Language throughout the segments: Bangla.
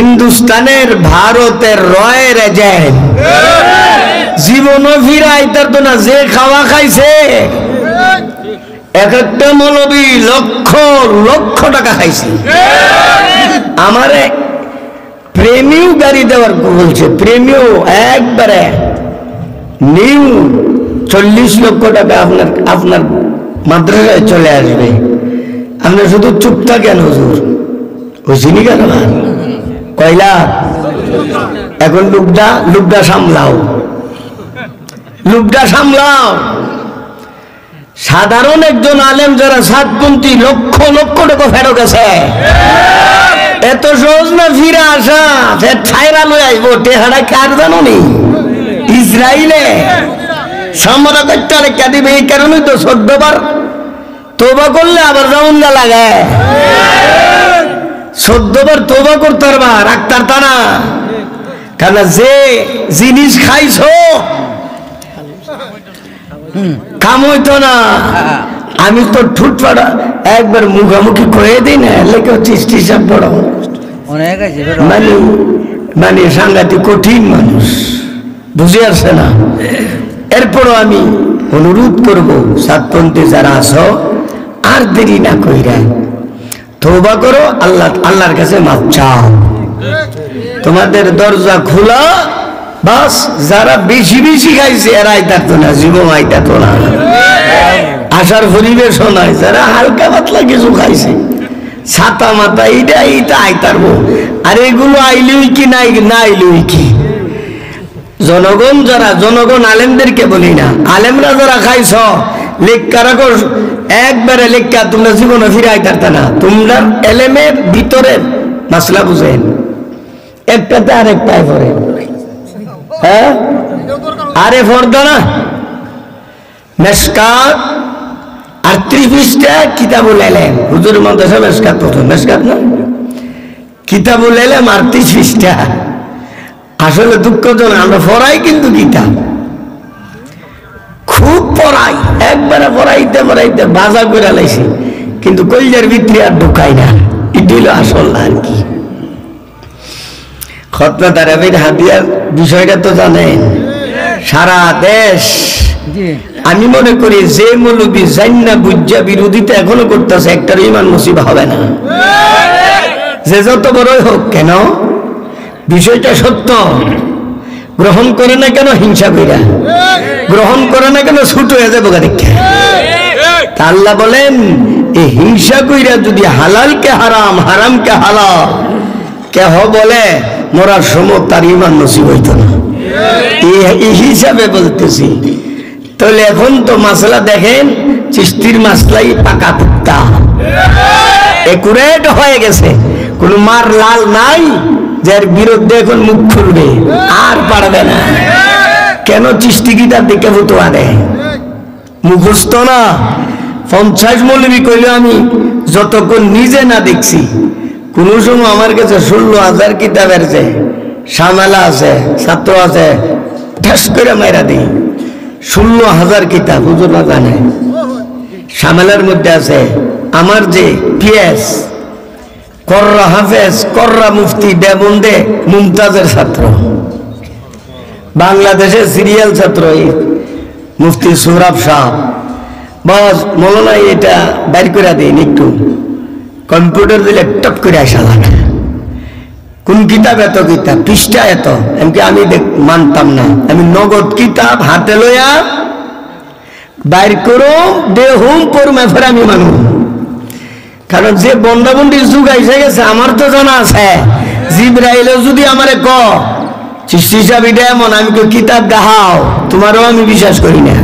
হিন্দুস্তানের ভারতের রয়ের এজেন্ট জীবনও ফিরাইতার তো না, যে খাওয়া খাইছে এক একটা মৌলবী লক্ষ লক্ষ টাকা খাইছে। আমারে প্রেমিও গাড়ি দেওয়ার বলছে, প্রেমিও একবারে নিউ 40 লক্ষ টাকা আপনার আপনার মাদ্রাসায় চলে আসবে, আপনি শুধু চুপ থাকেন হুজুর। ওই চিনি কেন কয়লা, এখন লুবডা সামলাও, লুবডা সামলাও। সাধারণ একজন আলেম যারা সাতপন্থী লক্ষ লক্ষ টাকা ফেরত গেছে, এত সহজ না ফিরে আসা। ছাইরা লই আইব টেহারা কার জানো নি, ইসরায়েলে সামরা করতে রেখা দিবে। এই কারণে তো 14 বার তোবা করলে আবার রাউন্ডা লাগায়, 14 বার তোবা করতে পারবা, রাখতার তা না। কারণ যে জিনিস খাইছো কাম হইতো না। আমি তো ঠুট পাড়া একবার মুখামুখি করে দিই না, লেখে হচ্ছে স্টেশন বড় মানে মানে সাংঘাতিক কঠিন মানুষ, বুঝে আসছে না। এরপরও আমি অনুরোধ করব সাতপন্থী যারা আছো, আর দেরি না কইরা তওবা করো, আল্লাহর কাছে মাফ চাও। তোমাদের দরজা খোলা, বাস যারা বেশি বেশি খাইছে এরা আইতাতো না, জীবন আইতাতো না, আসার পরিবেশও নাই। যারা হালকা পাতলা কিছু খাইছে, ছাতা মাথা এইটা এইটা আইতারবো। আর এগুলো আইলই কি নাই না আইলই কি, জনগণ যারা, জনগণ আলেমদেরকে বলি না, আলেমরা যারা খাইছ লেখা রাখো একবারে লেখা, তোমরা জীবনে ফিরে আইতারতা না। তোমরা এলেমের ভিতরে মাসলা বুঝেন, একটাতে আরেকটাই পড়ে। হ্যাঁ আরে ফর্দা না মেশকাত 38 পৃষ্ঠা কিতাবুল ইলম, হুজুর মাদ্রাসা মেশকাত প্রথম মেশকাত না, কিতাবুল ইলম 38 পৃষ্ঠা। আসলে দুঃখজনক আমরা পড়াই কিন্তু কিতাব খুব পড়াই, একবারে পড়াইতে পড়াইতে বাজা করে লাইছি, কিন্তু কইলের ভিতরে আর ঢুকাই না। এটি হলো আসল আর কি। খতনা তারাবির হাদিয়ার বিষয়টা তো জানেন সারা দেশ। আমি মনে করি যে মৌলবী জান্না বুজ্জা বিরোধিতা এখনো করতেছে, একটার ইমান মুসিবা হবে না, যে যত বড়ই হোক কেন। বিষয়টা সত্য, গ্রহণ করে না কেন হিংসা কইরা, গ্রহণ করে না কেন ছুট হয়ে যাবো দেখে। আল্লাহ বলেন এই হিংসা কইরা যদি হালালকে হারাম, হারামকে হালাল কেহ বলে, মরার সময় তার ইমান নসিব হইত না। এই হিসাবে বলতেছি। তাহলে এখন তো মাসলা দেখেন, চিস্তির মাসলাই পাকা পুক্তা একুরেট হয়ে গেছে, কোন মার লাল নাই, যার বিরুদ্ধে এখন মুখ খুলবে আর পারবে না। কেন চিস্তি গিটার দিকে ফতুয়া দেয়, মুখস্থ না। 50 মৌলবী কইলে আমি যতক্ষণ নিজে না দেখছি, কোন সময় আমার কাছে 16,000 কিতাবের যে সামেলা আছে, ছাত্র আছে, ঠেস করে মাইরা দিই। 16,000 কিতাব হুজুররা জানে। সামেলার মধ্যে আছে আমার যে পিএস কররা হাফেজ, কররা মুফতি দেবন্দে মুমতাজের ছাত্র, বাংলাদেশের সিরিয়াল ছাত্র মুফতি সোহরাব শাহ। বস মৌলানা এটা বাইর করে দিন একটু, কম্পিউটার দিলে টপ করে আসা লাগে। কোন কিতাব এত কিতাব, পৃষ্ঠা এত, এমনকি আমি মানতাম না। আমি নগদ কিতাব হাতে লইয়া বাইর করো দেহুম পরমে ফের আমি মানুষ। কারণ যে বন্দাবন্দির যুগ এসে গেছে, আমার তো জানা আছে। জিবরাইলও যদি আমারে ক চিশতি সাহেব এটা এমন, আমি কিতাব দেখাও, তোমারও আমি বিশ্বাস করি না।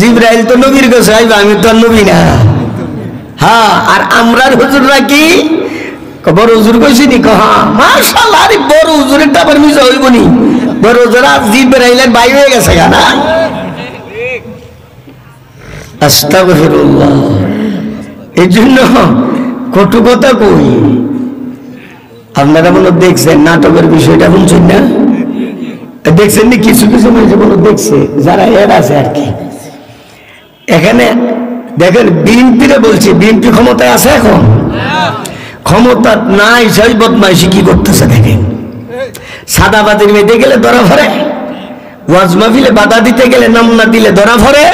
জিবরাইল তো নবীর কাছে আইবা, আমি তো নবী না। হ্যাঁ, আর আমরার হুজুররা কি বড় হুজুর কইছি নি? হ্যাঁ মাশাআল্লাহ, আরে বড় হুজুরের তো আবার মিশা হইব নি, বড় হুজুরা জিবরাইলের ভাই হয়ে গেছে না। আস্তাগফিরুল্লাহ। এই জন্য কটু কথা কই। আপনারা মনে দেখছেন নাটকের বিষয়টা, শুনছেন না? দেখছেন নি? কিছু কিছু মানুষ মনে দেখছে, যারা এর আছে আর কি। এখানে দেখেন বিএনপিরে বলছি, বিএনপি ক্ষমতায় আছে এখন, ক্ষমতা নাই সেই বদমাইশি কি করতেছে দেখেন। সাদাবাদের মেয়েতে গেলে ধরা ভরে, ওয়াজ মাহফিলে বাধা দিতে গেলে নাম না দিলে ধরা ভরে।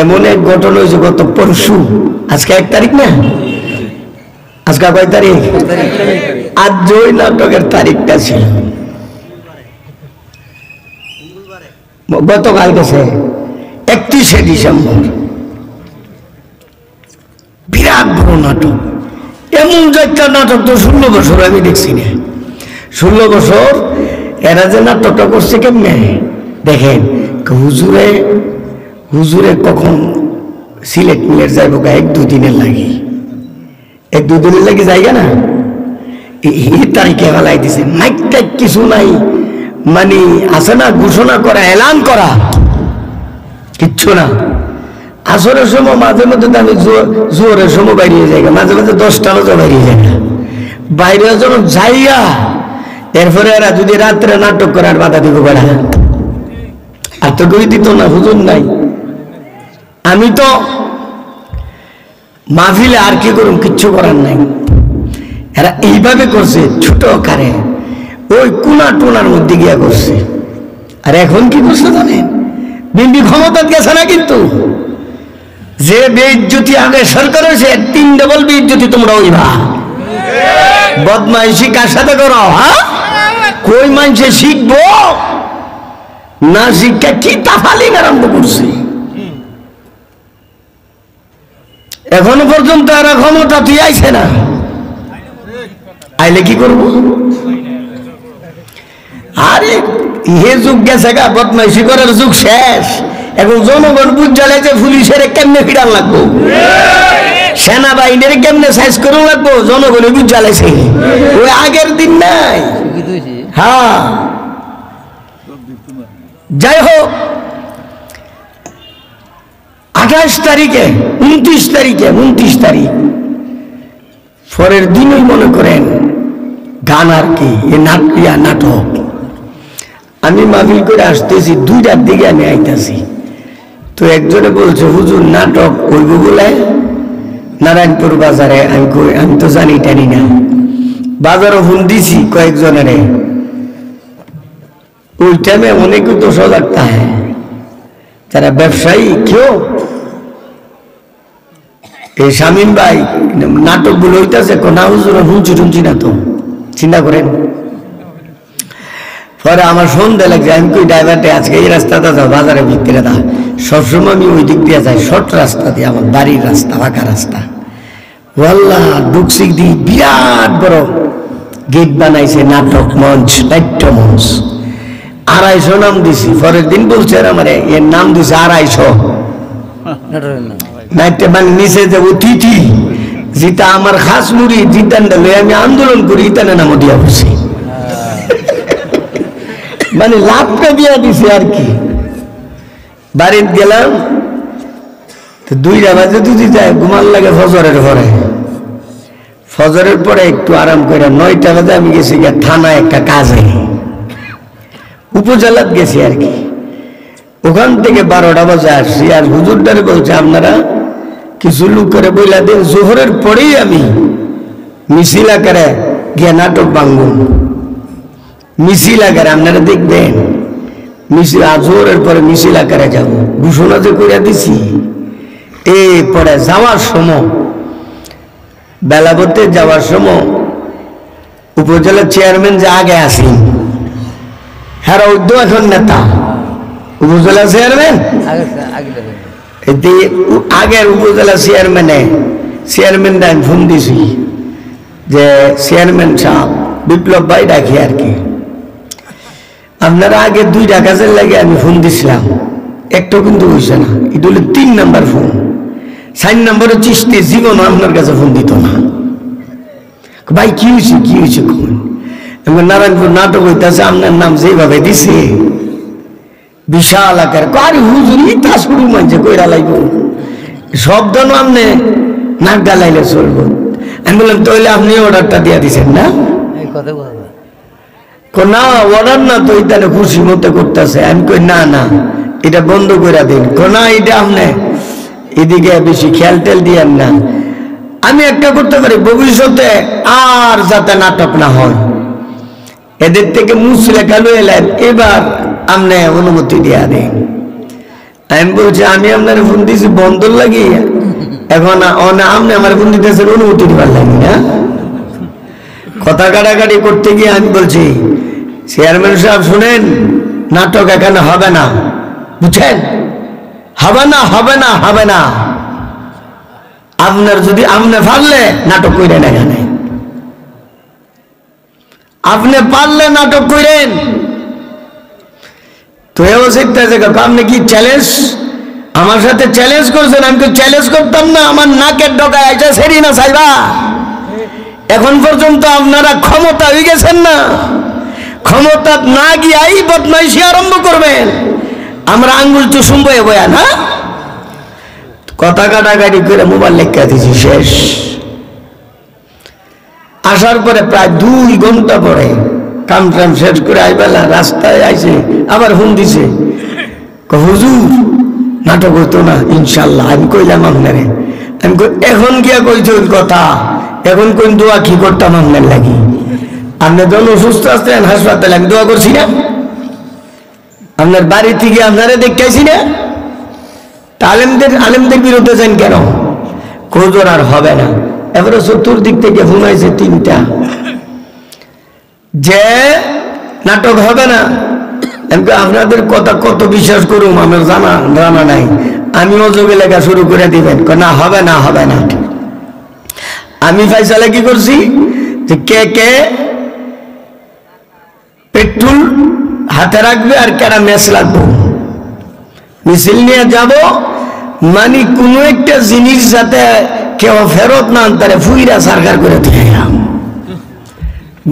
এমন এক ঘটনা হয়েছে গত পরশু, আজকে 1 তারিখ না, আজকে কয় তারিখ? আজ ওই নাটকের তারিখটা ছিল গতকাল গেছে 31শে ডিসেম্বর। বিরাট বড় নাটক, এমন একটা নাটক তো 16 বছর আমি দেখছি না। 16 বছর এরা যে নাটকটা করছে কেমনে দেখেন। হুজুরে কখন সিলেট মিলের যাইব 1-2 দিনের লাগে, 1-2 দিনের লাগে যাইগা না, এই তারিখে ফেলাই দিছে। মাইক টাইক কিছু নাই, মানে আছে না ঘোষণা করা, এলান করা, কিচ্ছু না। আসরের সময় মাঝে মধ্যে আমি জোরের সময় বাইরে যাই, মাঝে মাঝে 10টা বাজে বাইরে যাই, বাইরে যখন যাইয়া এরপরে এরা যদি রাত্রে নাটক করার বাধা দিব বেড়া, আর তো কই দিত না, হুজুর নাই। আমি তো মাহফিলে আর কি করুম, কিচ্ছু করার নাই। এরা এইভাবে করছে ছোট আকারে, ওই কোনা টোনার মধ্যে গিয়া করছে। আর এখন কি করছে জানেন, বিএনপি ক্ষমতা গেছে না, কিন্তু যে বেইজ্জতি আগে সরকার হয়েছে 3 ডবল বেইজ্জতি তোমরা ওইবা। বদমাইশি কার সাথে করো? হ্যাঁ, কই মানুষে শিখবো না, শিক্ষা কি তাফালিং আরম্ভ করছে। এখনো পর্যন্ত এরা ক্ষমতা তুই আইছে না, আইলে কি করবো? আরে হে যুগ গেছে গা, বদমাইশি করার যুগ শেষ। এখন জনগণ বুঝালে যে পুলিশের কেমনে ফিরান লাগবো, সেনাবাহিনীর কেমনে সাইজ করে লাগবো, জনগণে বুঝালেছে। ওই আগের দিন নাই। হ্যাঁ, যাই হোক 28 তারিখে 29 তারিখ পরের দিনই মনে করেন গান আর কি, নাটক। আমি মাহফিল করে আসতেছি, 2টার দিকে আমি আইতাছি, তো একজনে বলছে হুজুর নাটক হইব বলে নারায়ণপুর বাজারে। আমি তো জানি টানি না, বাজারও ফোন দিছি কয়েকজনের। ওই টাইমে অনেক তো সজাগতা হয়, যারা ব্যবসায়ী কেউ এই শামীম ভাই নাটক গুলো হইতেছে, না হুজুর শুনছি না তো, চিন্তা করেন। পরে আমার সন্ধ্যা লাগছে, আমি কই ড্রাইভারটা আজকে এই রাস্তাটা যাও, বাজারের ভিতরে দা। সবসময় আমি ওই দিক দিয়ে যাই, শর্ট রাস্তা দিয়ে, আমার বাড়ির রাস্তা, ফাঁকা রাস্তা। ওয়াল্লাহ ঢুকছি দি, বিরাট বড় গেট বানাইছে, নাটক মঞ্চ, নাট্য মঞ্চ। 250 নাম দিছি। পরের দিন বলছে আমার এর নাম দিছে 250 নাট্য, মানে নিচে যে অতিথি যেটা আমার খাস মুড়ি জিতানটা লই আমি আন্দোলন করি, ইতানে নাম দিয়া বসি, মানে লাভটা দিয়া দিছে আর কি। বাড়িতে গেলাম তো 2টা বাজে যদি যায়, ঘুমার লাগে ফজরের পরে। ফজরের পরে একটু আরাম করে 9টা বাজে আমি গেছি থানায় একটা কাজে, উপজেলাত গেছি আর কি। ওখান থেকে 12টা বাজে আসছি। আর হুজুরটারে বলছে আপনারা কিছু লোক করে বইলা দিন, জোহরের পরেই আমি মিছিল আকারে গিয়ে নাটক ভাঙবো। মিছিল আকারে আপনারা দেখবেন, মিছিল জোহরের পরে মিছিল আকারে যাব, ঘোষণা যে করে দিছি। এরপরে যাওয়ার সময়, বেলাবতে যাওয়ার সময় উপজেলার চেয়ারম্যান যে আগে আসি, হ্যাঁ উদ্য এখন নেতা উপজেলা চেয়ারম্যান, আগের উপজেলা চেয়ারম্যান আমি ফোন দিছি যে চেয়ারম্যান সাহেব বিপ্লব ভাই ডাকি আর কি, আপনারা আগে 2টা কাজের লাগে আমি ফোন দিছিলাম, একটাও কিন্তু হয়েছে না। এটা হলো 3 নাম্বার ফোন। 4 নম্বরে চিস্তি জীবন আপনার কাছে ফোন দিত না। ভাই কি হয়েছে কোন? নারায়ণপুর নাটক হইতেছে, আপনার নাম যেভাবে দিছে বিশাল আকার, আরে হুজুর ইটা শুরু মানছে কইরা লাইব, শব্দ আপনি নাক ডালাইলে চলবো। আমি বললাম তাহলে আপনি অর্ডারটা দিয়ে দিচ্ছেন না? না অর্ডার না তো, এটা খুশি মতো করতেছে। আমি কই না এটা বন্ধ করে দিন। না এটা আপনি এদিকে বেশি খেয়াল টেল দিয়েন না, আমি একটা করতে পারি, ভবিষ্যতে আর যাতে নাটক না হয়, এদের থেকে মুসলে কালু এলেন, এবার আপনি অনুমতি দিয়া দেন। আমি বলছি আমি আপনার ফোন দিয়েছি বন্ধ লাগিয়ে, এখন আপনি আমার ফোন দিতেছেন অনুমতি দিবার লাগি না। কথা কাটাকাটি করতে গিয়ে আমি বলছি, চেয়ারম্যান সাহেব শুনেন, নাটক এখানে হবে না, বুঝছেন? হবে না, হবে না, হবে না। আপনার যদি আপনি পারলে নাটক করেন, এখানে আপনি পারলে নাটক করেন। তো আপনি কি চ্যালেঞ্জ আমার সাথে চ্যালেঞ্জ করছেন? আমি তো চ্যালেঞ্জ করতাম না, আমার নাকের ডগায় আইসা সেরি না চাইবা। এখন পর্যন্ত আপনারা ক্ষমতা হয়ে গেছেন না, ক্ষমতা না গিয়াই বদমাইশি আরম্ভ করবেন, আমরা আঙ্গুল চুষুম বয়ে বয়া না। কথা কাটাকাটি করে মোবাইল লেখা দিছি, শেষ। আসার পরে প্রায় 2 ঘন্টা পরে কাম টাম শেষ করে আইবেলা রাস্তায় আইছে, আবার ফোন দিছে, হুজুর নাটক হইতো না ইনশাল্লাহ। আমি কইলাম আপনারে, আমি এখন গিয়া কইছে ওই কথা, এখন কোন দোয়া কি করতাম আপনার লাগি? আপনি যখন অসুস্থ আসতেন হাসপাতালে, আমি দোয়া করছি না? আপনার বাড়ি থেকে আপনারা দেখাইছি না? আলেমদের বিরুদ্ধে যান কেন? কোজোর আর হবে না। এবারে চতুর্দিক থেকে ঘুমাইছে 3টা যে নাটক হবে না। আপনাদের কথা কত বিশ্বাস করুম আমার জানা নাই। আমিও যোগে লেখা শুরু করে দিবেন, না হবে না, হবে না। আমি ফাইসালা কি করছি যে কে কে পেট্রোল হাতে রাখবে আর কেনা মেস লাগবো, মিছিল নিয়ে যাব, মানে কোনো একটা জিনিস যাতে কেউ ফেরত না আনতারে ফুইরা সরকার করে দিয়ে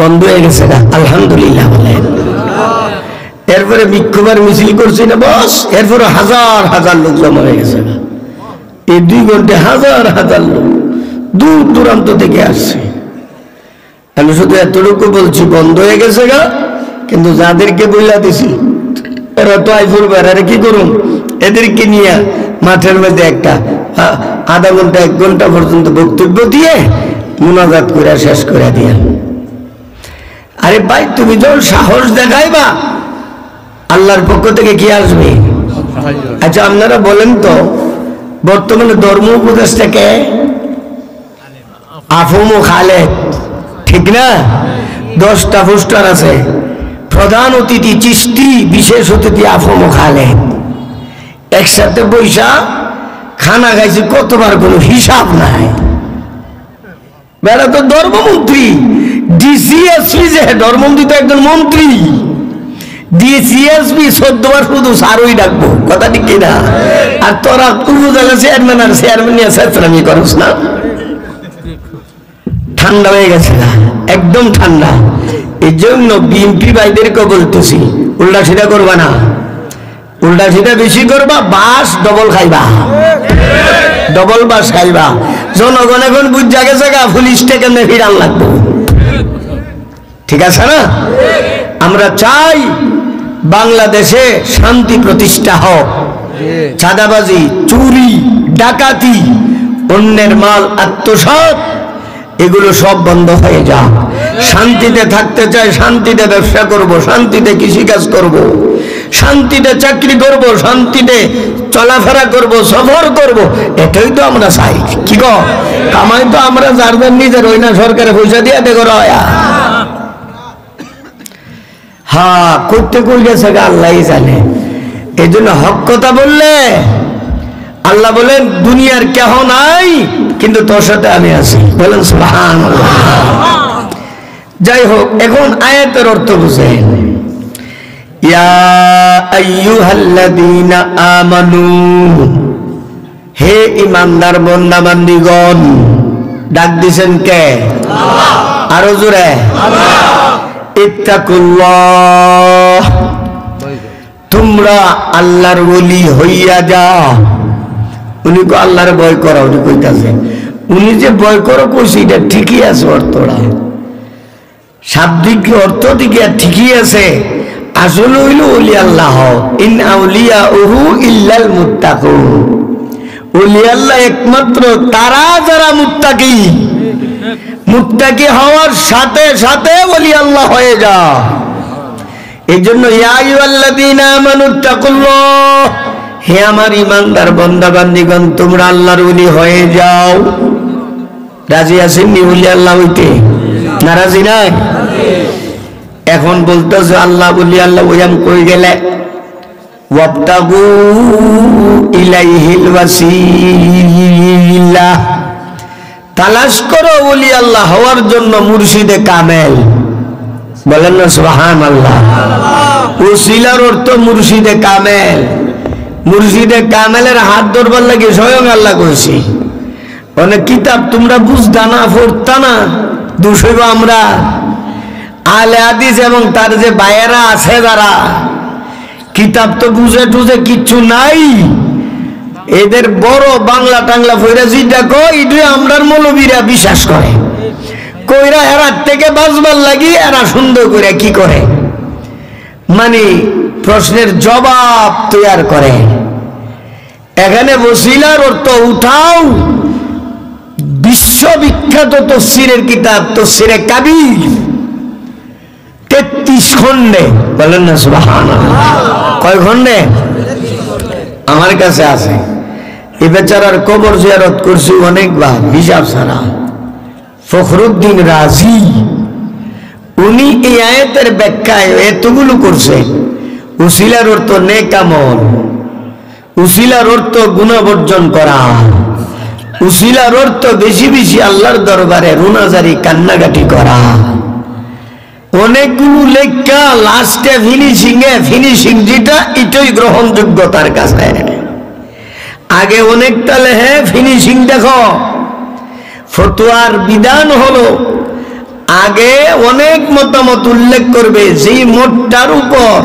বন্ধ হয়ে গেছে না, আলহামদুলিল্লাহ বলেন। এরপরে বিক্ষোভের মিছিল করছি না বস, এরপরে হাজার হাজার লোক জমা হয়ে গেছে না। এই 2 ঘন্টায় হাজার হাজার লোক দূর দূরান্ত থেকে আসছে। আমি শুধু এতটুকু বলছি, বন্ধ হয়ে গেছে গা, কিন্তু যাদেরকে বইলা দিছি এরা তো আইফুল বেড়ারে কি করুন, এদেরকে নিয়ে মাঠের মধ্যে একটা আধা ঘন্টা 1 ঘন্টা পর্যন্ত বক্তব্য দিয়ে মুনাজাত করে শেষ করে দিয়ে। আরে ভাই, তুমি যখন সাহস দেখাইবা আল্লাহর পক্ষ থেকে কি আসবে? আচ্ছা আপনারা বলেন তো, বর্তমানে ধর্ম উপদেষ্টাকে আফমো খালেদ, ঠিক না? 10টা পোস্টার আছে, প্রধান অতিথি চিশতি, বিশেষ অতিথি আফমো খালেদ। একসাথে বৈশা খানা খাইছি কতবার, কোনো হিসাব নাই। বেড়া তো ধর্মমন্ত্রী, ডিসিএসপি, যে ধর্মমন্ত্রী তো একজন মন্ত্রী, ডিসিএসপি 14 বার শুধু সারই ডাকবো, কথা ঠিক কিনা? আর তোরা উপজেলা চেয়ারম্যান আর চেয়ারম্যান নিয়ে চেষ্টামি করস না। ঠান্ডা হয়ে গেছে না, একদম ঠান্ডা। এই জন্য বিএনপি ভাইদেরকে বলতেছি, উল্টা সিধা করবা না, উল্টা সিধা বেশি করবা, বাস ডবল খাইবা, ডবল বাস খাইবা। জনগণ এখন বুঝা গেছে গা পুলিশটা কেমনে ফিরান লাগবো, ঠিক আছে না? আমরা চাই বাংলাদেশে শান্তি প্রতিষ্ঠা হোক, চাঁদাবাজি, চুরি, ডাকাতি, অন্যের মাল আত্মসাৎ, এগুলো সব বন্ধ হয়ে যাক। শান্তিতে থাকতে চাই, শান্তিতে ব্যবসা করব, শান্তিতে কৃষিকাজ করব, শান্তিতে চাকরি করব, শান্তিতে চলাফেরা করব, সফর করব, এটাই তো আমরা চাই। কি গো, কামাই তো আমরা যার যার নিজের, ওই না সরকারে পয়সা দিয়ে দেখো রয়া। হ্যাঁ, করতে কই গেছে আল্লাহ জানে। এই জন্য হক কথা বললে আল্লাহ বলেন দুনিয়ার কেহ নাই, কিন্তু তোর সাথে আমি আছি, বলেন সুবহানাল্লাহ। যাই হোক, এখন আয়াতের অর্থ বুঝেন। ইয়া আইয়ুহাল্লাযীনা আমানু, হে ঈমানদার বান্দা বান্দীগণ। ডাক দিছেন কে? আল্লাহ। আরো জোরে আল্লাহ। ইত্তাকুল্লাহ, তোমরা আল্লাহর ওলি হইয়া যাও। উনি কো আল্লাহর ভয় করা, উনি কইতাছে, উনি যে ভয় করো কইছে এটা ঠিকই আছে, অর্থটা শাব্দিক অর্থ দিকে ঠিকই আছে। আসলে হইল ওলি আল্লাহ, ইন আউলিয়াউহু ইল্লাল মুত্তাকুন। ওলি আল্লাহ একমাত্র তারা যারা মুত্তাকি, মুত্তাকি হওয়ার সাথে সাথে ওলি আল্লাহ হয়ে যা। এই জন্য ইয়া আইয়ুহাল্লাযীনা আমানুত্তাকুল্লাহ, হে আমার ইমানদার বান্দা বান্দীগণ, তোমরা আল্লাহর ওলি হয়ে যাও। রাজি আছেন নি ওলি আল্লাহ হইতে? নারাজি নাই? এখন বলতেছে আল্লাহ ওলি আল্লাহ ওয়াম কই গেলে ওয়াবতাগু ইলাইহিল ওয়াসিলা, তালাশ করো ওলি আল্লাহ হওয়ার জন্য মুর্শিদে কামেল। বলেন না সুবহানাল্লাহ। ওসিলার অর্থ মুর্শিদে কামেল। মুর্শিদে কামেলের হাত ধরবার লাগে স্বয়ং আল্লাহ কইছি। অনেক কিতাব তোমরা বুঝতা না, পড়তা না, দোষ হইব আমরা। আলে হাদিস এবং তার যে বায়েরা আছে যারা কিতাব তো বুঝে টুঝে কিচ্ছু নাই, এদের বড় বাংলা টাংলা ফইরা যেটা কয় এটা আমরার মৌলবীরা বিশ্বাস করে। কইরা এরার থেকে বাঁচবার লাগি এরা সুন্দর করে কি করে, মানে প্রশ্নের জবাব তৈরি করে। এখানে ওসিলার অর্থ উঠাও বিশ্ববিখ্যাত তফসিরের কিতাব তফসিরে কাবির 33 খণ্ডে। বলেন না সুবহানাল্লাহ। কয় খণ্ডে? আমার কাছে আছে। এই বেচারার কবর জিয়ারত করছি অনেকবার, হিসাব ছাড়া। ফখরুদ্দিন রাজি উনি এই আয়াতের ব্যাখ্যায় এতগুলো করছে। উসিলার অর্থ নেক আমল, উসিলার অর্থ গুনাহ বর্জন করা, উসিলার অর্থ বেশি বেশি আল্লাহর দরবারে রুনাজারি কান্নাকাটি করা। অনেকগুলো লেখা লাস্টে ফিনিশিং যেটা এটাই গ্রহণযোগ্য তার কাছে। আগে অনেকটা লেহে ফিনিশিং দেখো। ফতোয়ার বিধান হলো আগে অনেক মতামত উল্লেখ করবে, যেই মোটটার উপর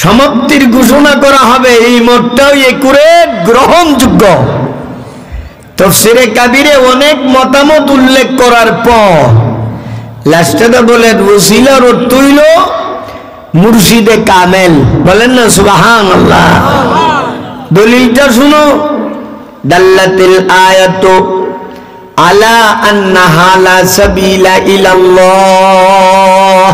সমাপ্তির ঘোষণা করা হবে এই মোটটাও একুরেট গ্রহণযোগ্য। তাফসীরে কাবিরে অনেক মতামত উল্লেখ করার পর লাস্টে বলেন ওসিলার অর্থ হইল মুর্শিদে কামেল। বলেন না সুবহানাল্লাহ। দলিলটা শুনো, দাল্লাতিল আয়াতু আলা আন্নাহা লা সাবিলা ইলাল্লাহ।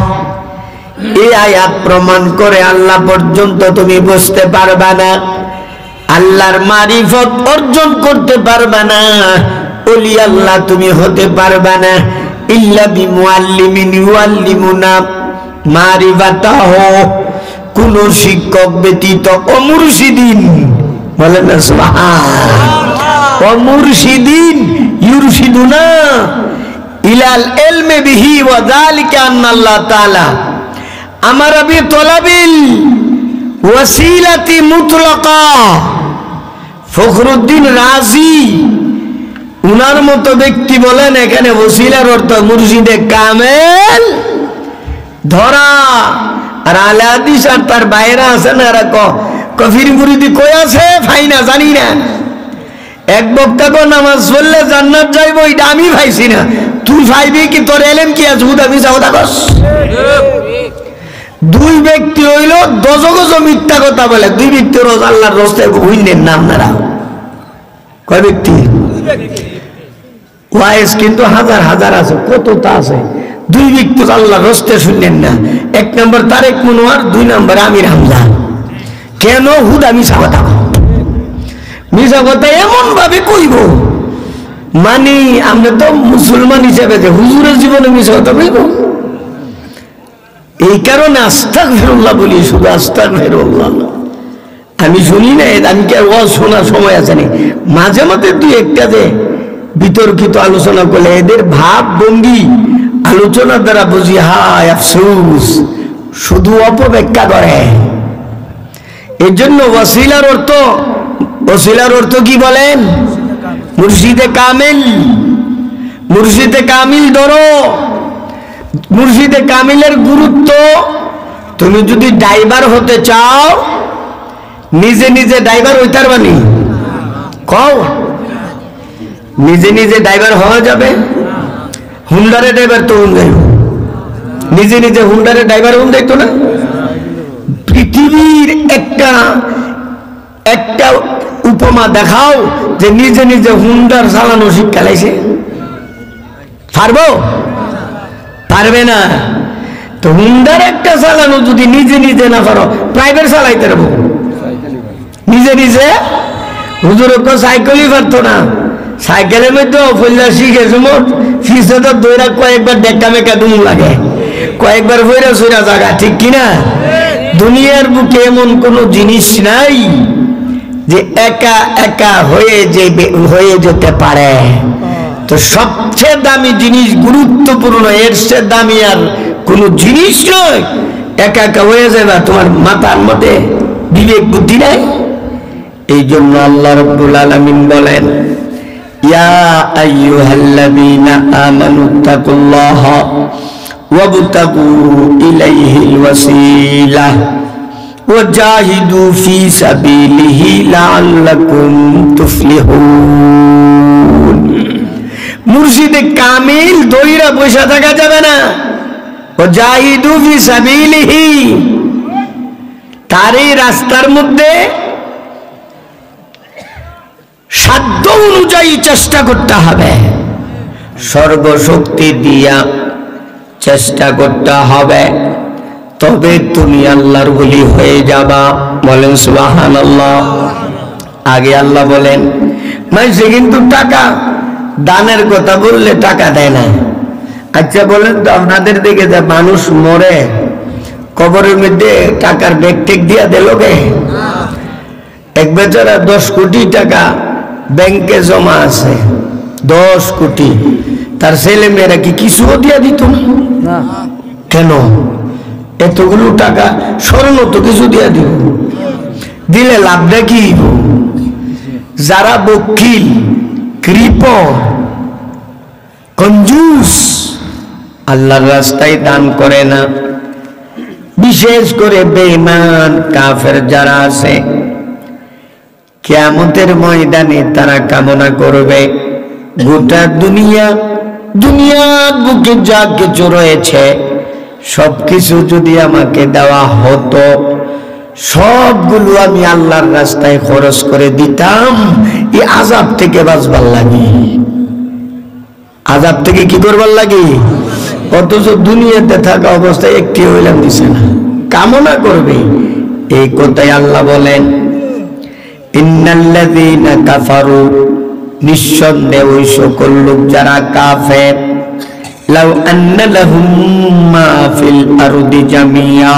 এই আয়াত প্রমাণ করে আল্লাহ পর্যন্ত তুমি বুঝতে পারবা না, আল্লাহর মারিফত অর্জন করতে পারবা না, ওলি আল্লাহ তুমি হতে পারবা না ইল্লা বিমুআল্লিমিন ইউআল্লিমুনা মারিফাতাহু, কোন শিক্ষক ব্যতীত অমুরশিদিন। বলেন না সুবহানাল্লাহ। অমুরশিদিন ইউরশিদুনা ইলাল ইলমি বিহি ওয়া যালিকা আন্নাল্লাহ তাআলা আমারা বিতলাবিল ওয়াসিলাতি মুতলাকা। ফখরুদ্দিন রাজি উনার মতো ব্যক্তি বলেন এখানে ওসিলার অর্থ মুর্শিদে কামেল ধরা। আর আলে হাদিস আর তার বাইরা আছে না, এরা কফির মুরিদি কই আছে ফাইনা জানি না। এক বক্তা কো নামাজ পড়লে জান্নাত যাইব এটা আমি পাইছি না, তুই পাইবি কি? তোর এলেম কি আছে? হুদা মিছা কথা কস। দুই ব্যক্তি হইল গজ মিথ্যা কথা বলে, দুই ব্যক্তি রোজ আল্লাহর রাস্তায় হইলেন না আপনারা। কয় ব্যক্তি? ওয়াইস কিন্তু হাজার হাজার আছে, কতটা আছে। দুই ব্যক্তি আল্লাহর রাস্তায় শুনলেন না। এক নম্বর তারেক মনোয়ার, দুই নম্বর আমির হামজা। কেন? হুদা মিছা কথা। মিছা কথা এমন ভাবে কইব মানে আমরা তো মুসলমান হিসেবে যে হুজুরের জীবনে মিছা কথা কইব। এই কারণে আস্তাগফিরুল্লাহ বলি, শুধু আস্তাগফিরুল্লাহ। আমি শুনি না, আমি কি আর ওয়াজ শোনার সময় আছে না? মাঝে মাঝে দুই একটা যে বিতর্কিত আলোচনা করলে এদের ভাব ভঙ্গি আলোচনার দ্বারা বুঝি হায় আফসোস, শুধু অপব্যাখ্যা করে। এর জন্য ওয়াসিলার অর্থ কি বলেন? মুর্শিদে কামিল। মুর্শিদে কামিল ধরো। মুর্শিদে কামিলের গুরুত্ব, তুমি যদি ড্রাইভার হতে চাও নিজে নিজে ড্রাইভার হইতে পারবানি? কও নিজে নিজে ড্রাইভার হওয়া যাবে? হুন্ডারে ড্রাইভার তো হুন্ডাই, নিজে নিজে হুন্ডারে ড্রাইভার হুন্ডাই তো না। পৃথিবীর একটা উপমা দেখাও যে নিজে নিজে হুন্ডার চালানো শিক্ষা লাইছে, পারবো? পারবে না। তো হুন্ডার একটা চালানো যদি নিজে নিজে না পারো, প্রাইভেট চালাইতে পারবো নিজে নিজে? হুজুর সাইকেলই পারতো না, সাইকেলের মধ্যে অফল্লা শিখেছে মোট ফিসে তো দৌড়া কয়েকবার দেখা মেকা দুম লাগে, কয়েকবার হইরা সইরা জায়গা, ঠিক কিনা? দুনিয়ার বুকে এমন কোন জিনিস নাই যে একা একা হয়ে যেতে পারে। তো সবচেয়ে দামি জিনিস, গুরুত্বপূর্ণ, এর চেয়ে দামি আর কোন জিনিস নয়। একা একা হয়ে যাবে, তোমার মাথার মধ্যে বিবেক বুদ্ধি নাই। এই জন্য আল্লাহ রাব্বুল আলামিন বলেন, ইয়া আইয়ুহাল্লাযীনা আমানুত্তাকুল্লাহা ওয়াবতাগু ইলাইহিল ওয়াসিলা ওয়াজাহিদু ফি সাবিলিহি লাআল্লাকুম তুফলিহুন। মুর্শিদে কামিল দইরা বসে থাকা যাবে না। ওয়াজাহিদু ফি সাবিলিহি, তারই রাস্তার মধ্যে সাধ্য অনুযায়ী চেষ্টা করতে হবে, সর্বশক্তি দিয়া চেষ্টা করতে হবে, তবে তুমি আল্লাহর ওলি হয়ে যাবা। বলেন সুবহানাল্লাহ। আগে আল্লাহ বলেন, মানুষে কিন্তু টাকা দানের কথা বললে টাকা দেয় না। আচ্ছা বলেন তো, আপনাদের দিকে যে মানুষ মরে কবরের মধ্যে টাকার ব্যাগ টেক দিয়া দিল কে? এক বেচারা 10 কোটি টাকা ব্যাংকে জমা আছে, 10 কোটি, তার ছেলে মেয়েরা কি কিছুও দিয়া দিত না? কেন? এতগুলো টাকা স্বর্ণ তো কিছু দিয়া দিব, দিলে লাভটা কি? যারা বকিল, কৃপণ, কঞ্জুস, আল্লাহর রাস্তায় দান করে না, বিশেষ করে বেঈমান কাফের যারা আছে, কিয়ামতের ময়দানে তারা কামনা করবে, গোটা দুনিয়ার বুকে যা কিছু রয়েছে সবকিছু যদি আমাকে দেওয়া হতো, সবগুলো আমি আল্লাহর রাস্তায় খরচ করে দিতাম, এই আযাব থেকে বাঁচবার লাগে। আযাব থেকে কি করবার লাগে? অথচ দুনিয়াতে থাকা অবস্থায় একটি হইলাম দিছে না, কামনা করবে। এই কথাই আল্লাহ বলেন, ইন্নাল্লাযীনা কাফারু, নিঃসন্দেহে ওই সকল লোক যারা কাফের, লাউ আন্না লাহুম মা ফিল আরদি জামিয়া,